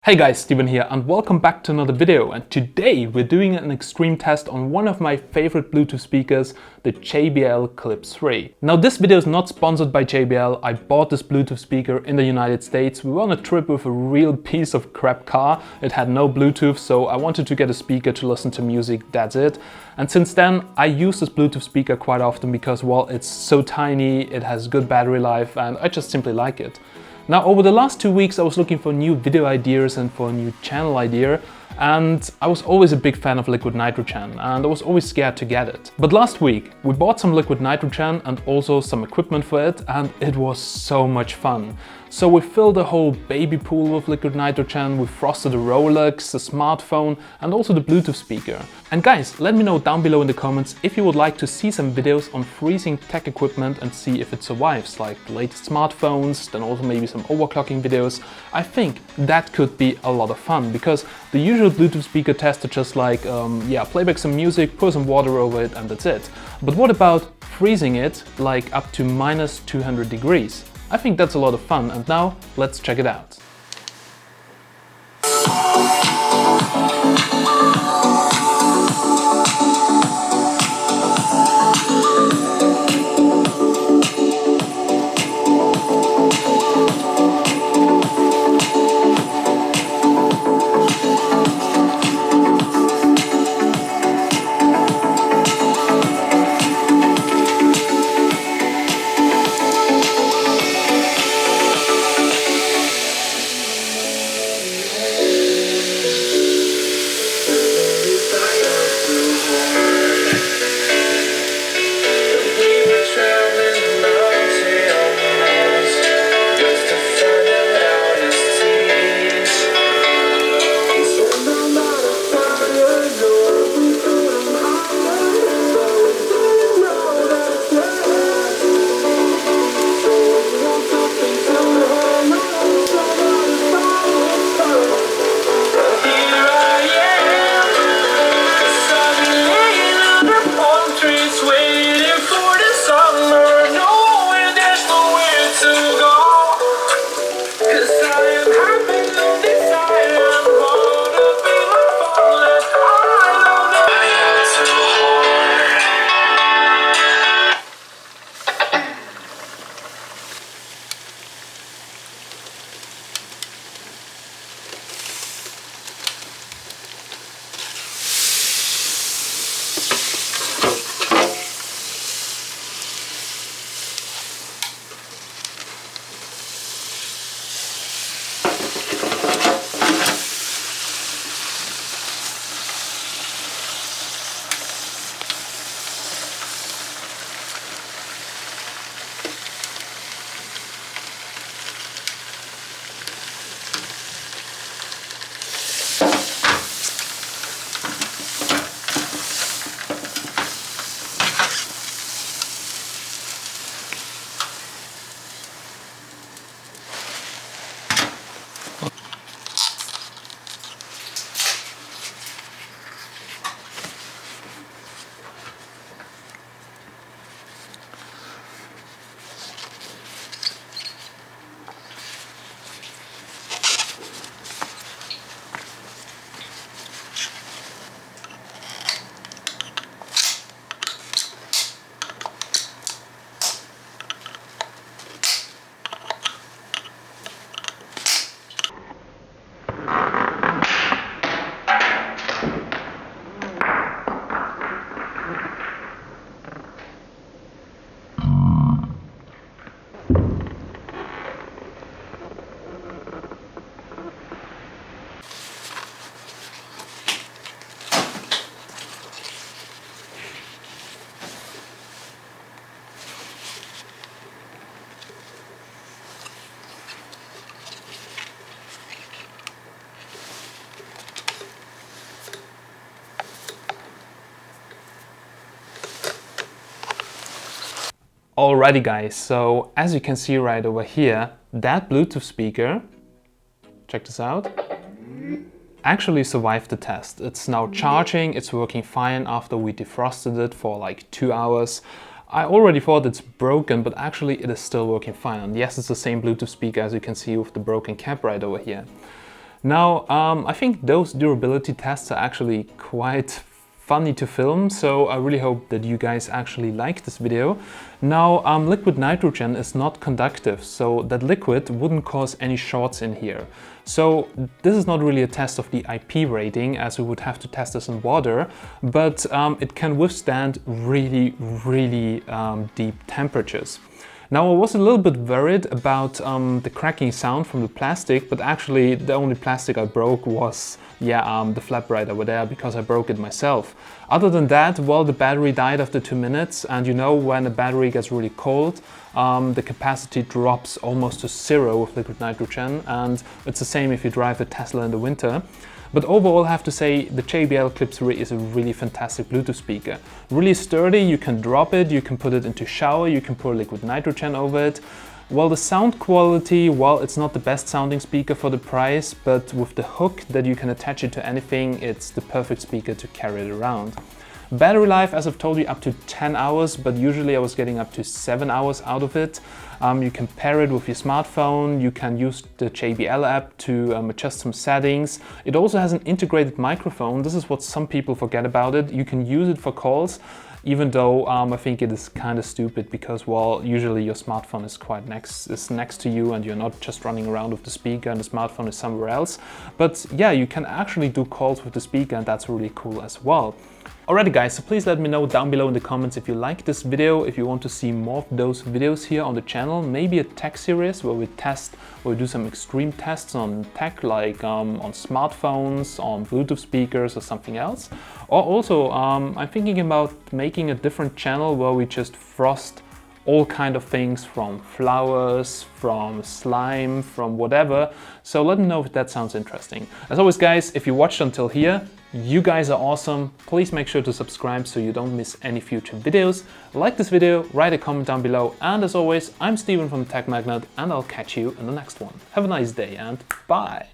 Hey guys, Steven here and welcome back to another video, and today we're doing an extreme test on one of my favorite Bluetooth speakers, the JBL Clip 3. Now this video is not sponsored by JBL. I bought this Bluetooth speaker in the United States. We were on a trip with a real piece of crap car. It had no Bluetooth, so I wanted to get a speaker to listen to music, that's it. And since then I use this Bluetooth speaker quite often because, well, it's so tiny, it has good battery life and I just simply like it. Now, over the last 2 weeks I was looking for new video ideas and for a new channel idea, and I was always a big fan of liquid nitrogen and I was always scared to get it. But last week we bought some liquid nitrogen and also some equipment for it, and it was so much fun. So we filled a whole baby pool with liquid nitrogen, we frosted a Rolex, the smartphone and also the Bluetooth speaker. And guys, let me know down below in the comments if you would like to see some videos on freezing tech equipment and see if it survives, like the latest smartphones, then also maybe some overclocking videos. I think that could be a lot of fun, because the usual Bluetooth speaker test are just like, play back some music, pour some water over it and that's it. But what about freezing it like up to minus 200 degrees? I think that's a lot of fun, and now let's check it out. Alrighty guys, so as you can see right over here, that Bluetooth speaker, check this out, actually survived the test. It's now charging, it's working fine after we defrosted it for like 2 hours. I already thought it's broken, but actually it is still working fine. And yes, it's the same Bluetooth speaker as you can see with the broken cap right over here. Now, I think those durability tests are actually quite funny to film, so I really hope that you guys actually like this video. Now, liquid nitrogen is not conductive, so that liquid wouldn't cause any shorts in here. So this is not really a test of the IP rating, as we would have to test this in water, but it can withstand really deep temperatures. Now, I was a little bit worried about the cracking sound from the plastic, but actually the only plastic I broke was, the flat over there, because I broke it myself. Other than that, well, the battery died after 2 minutes, and you know, when a battery gets really cold, the capacity drops almost to zero with liquid nitrogen, and it's the same if you drive a Tesla in the winter. But overall, I have to say the JBL Clip 3 is a really fantastic Bluetooth speaker. Really sturdy, you can drop it, you can put it into shower, you can pour liquid nitrogen over it. Well, the sound quality, well, it's not the best sounding speaker for the price, but with the hook that you can attach it to anything, it's the perfect speaker to carry it around. Battery life, as I've told you, up to 10 hours, but usually I was getting up to 7 hours out of it. You can pair it with your smartphone, you can use the JBL app to adjust some settings. It also has an integrated microphone. This is what some people forget about it. You can use it for calls, even though I think it is kind of stupid because, well, usually your smartphone is next to you and you're not just running around with the speaker and the smartphone is somewhere else. But yeah, you can actually do calls with the speaker, and that's really cool as well. Alrighty guys, so please let me know down below in the comments if you like this video, if you want to see more of those videos here on the channel, maybe a tech series where we do some extreme tests on tech, like on smartphones, on Bluetooth speakers or something else. Or also, I'm thinking about making a different channel where we just frost all kind of things, from flowers, from slime, from whatever. So let me know if that sounds interesting. As always guys, if you watched until here, you guys are awesome. Please make sure to subscribe so you don't miss any future videos. Like this video, write a comment down below, and as always, I'm Steven from Tech Magnet, and I'll catch you in the next one. Have a nice day and bye!